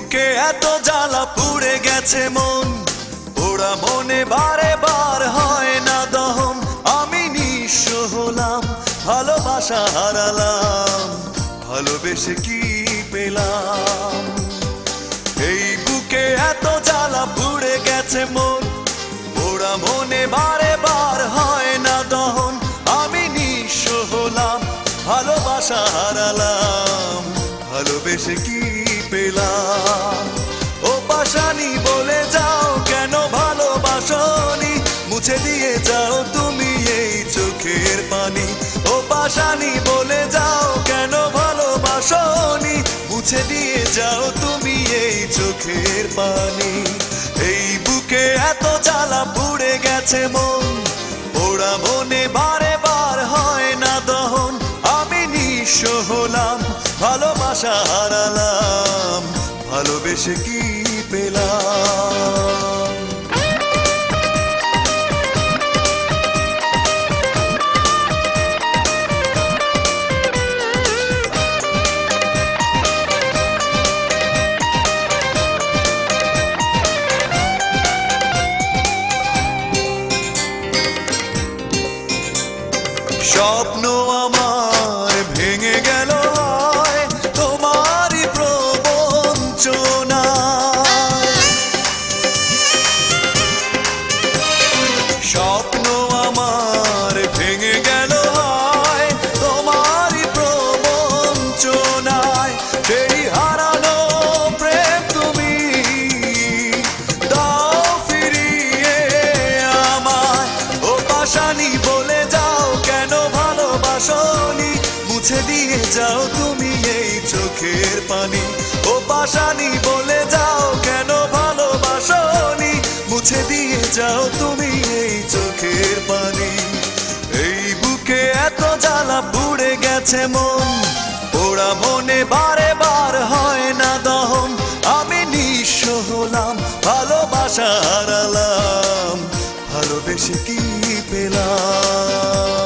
বুকে এত জ্বালা পুড়ে গেছে মন, ওরা মনে বারে বার হয় না দহন। আমি নিঃস্ব হলাম, ভালোবাসা হারালাম, ভালোবেসে কি পেলাম? এই বুকে এত জ্বালা পুড়ে গেছে মন, ওরা মনে বারে বার হয় না দহন। আমি নিঃস্ব হলাম, ভালোবাসা হারালাম, ভালোবেসে কি পেলাম? ও পাশানি বলে যাও কেন ভালোবাসনি, মুছে দিয়ে যাও তুমি এই চোখের পানি। ও পাশানি বলে যাও কেন ভালোবাসনি, মুছে দিয়ে যাও তুমি এই চোখের পানি। এই বুকে এত জ্বালা পুড়ে গেছে মন, ওরা মনে বারে বার হয় না দহন। আমি নিঃস্ব হলাম, ভালোবাসা হারালাম, ভালোবেসে কি পেলাম? স্বপ্ন আমার ভেঙে গেল তোমারই প্রবঞ্চনায়। স্বপ্ন আমার ভেঙে গেল তোমারই প্রবঞ্চনায়। সেই হারানো প্রেম তুমি দাও ফিরিয়ে আমায়। ও পাশানি বলে যাও কেন ভালোবাসনি, মুছে দিয়ে যাও তুমি এই চোখের পানি। ও পাশানি বলে যাও কেন ভালোবাসনি, মুছে দিয়ে যাও তুমি এই চোখের পানি। এই বুকে এত জ্বালা পুড়ে গেছে মন, ওরা মনে বারে বার হয় না দহন। আমি নিঃস্ব হলাম, ভালোবাসা হারালাম, ভালোবেসে কি পেলাম?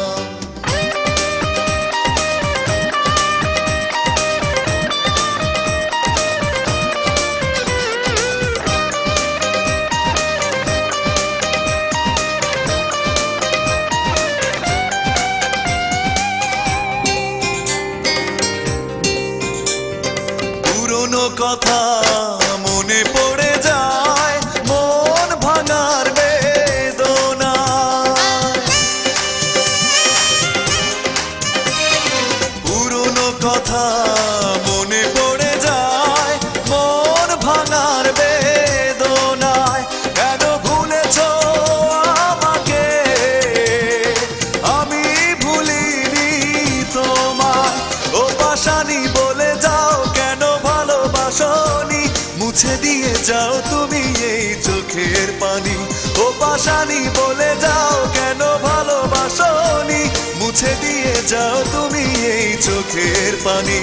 পুরনো কথা মনে পড়ে যায়, মন ভাঙার বেদনা। পুরনো কথা মনে পড়ে যায়, মন ভাঙার বেদনায়। কেন ভুলেছো আমাকে, আমি ভুলিনি তোমায়। ও পাশানি বলে যাও কেন ভালোবাসনি, মুছে দিয়ে যাও তুমি এই চোখের পানি। ও পাশানি বলে যাও কেন ভালোবাসনি, মুছে দিয়ে যাও তুমি এই চোখের পানি।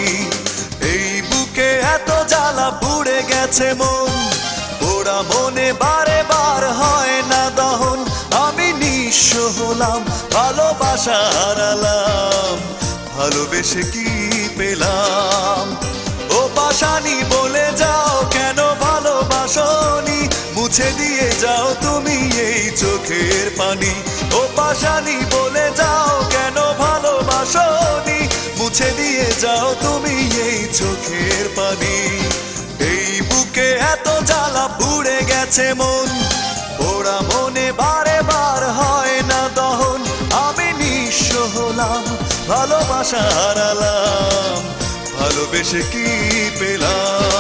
এই বুকে এত জ্বালা পুড়ে গেছে মন, ওরা মনে বারে বার হয় না দহন। আমি নিঃস্ব হলাম, ভালোবাসা হারালাম, ভালোবেসে কি পেলাম? ও পাশানি বলে যাও কেন ভালোবাসনি, মুছে দিয়ে যাও তুমি এই চোখের পানি। ও পাশানি বলে যাও কেন ভালোবাসনি, মুছে দিয়ে যাও তুমি এই চোখের পানি। এই বুকে এত জ্বালা পুড়ে গেছে মন, ওরা মনে বারে বার হয় না দহন। আমি নিঃস্ব হলাম, ভালোবাসা হারালাম, ভালোবেসে কি পেলাম?